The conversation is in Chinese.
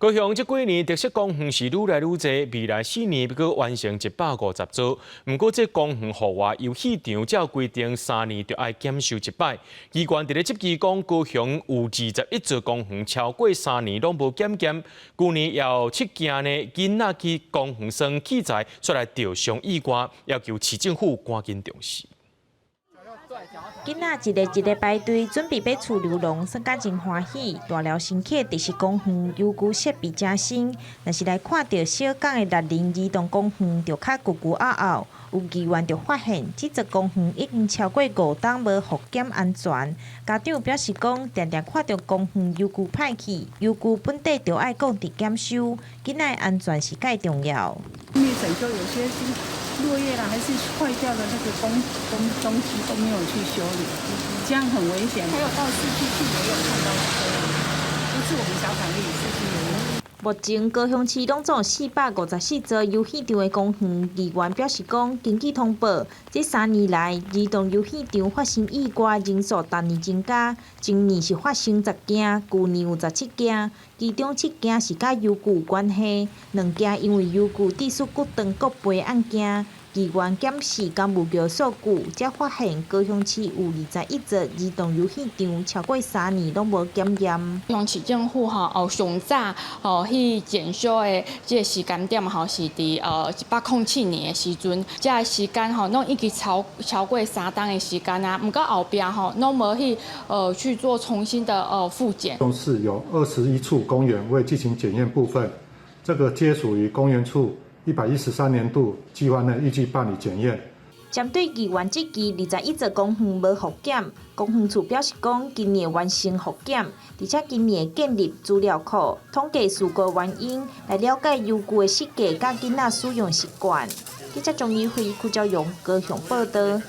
高雄这几年特色公园是愈来愈多，未来4年要完成150座。不过，这公园户外游戏场照规定3年就要减收1摆。机关伫咧接机讲，高雄有21座公园超过3年拢无减。去年要7件呢，囡仔去公园耍器材出来吊上意外，要求市政府赶紧重视。 囡仔一个排队，准备要出流浪，算甲真欢喜。大寮新起的是公园游具设备真新，但是来看到小港的6林儿童公园，就较咕咕嗷嗷。有议员就发现，这座公园已经超过5档无复检安全。家长表示讲，常常看到公园游具歹去，游具本底就爱降低减收，囡仔安全是介重要。因为整修有些是落叶啦，还是坏掉的那个东西都没有去修理，这样很危险。还有到市区去也有看到这样，不是我们小港里市区也有。 目前高雄市拢总有454座游戏场的公园，议员表示讲，根据通报，这3年来儿童游戏场发生意外人数逐年增加，今年是发生10件，去年有17件，其中7件是甲游具有关系，2件因为游具技术过长过赔案件。 议员检视公务局数据，才发现高雄市有21座儿童游戏场超过3年拢无检验。高雄市政府上早去检修的这个时间点是伫1807年的时阵，这个时间拢已经超过3档的时间啊。不过后边拢无去做重新的复检。高雄市有21处公园未进行检验部分，这个皆属于公园处。 113年度计划内预计办理检验。针对议员这期21座公园无复检，公园处表示讲，今年完成复检，而且今年建立资料库，统计事故原因，来了解游具的设计甲囡仔使用习惯。记者钟义辉、邱兆勇高雄报道。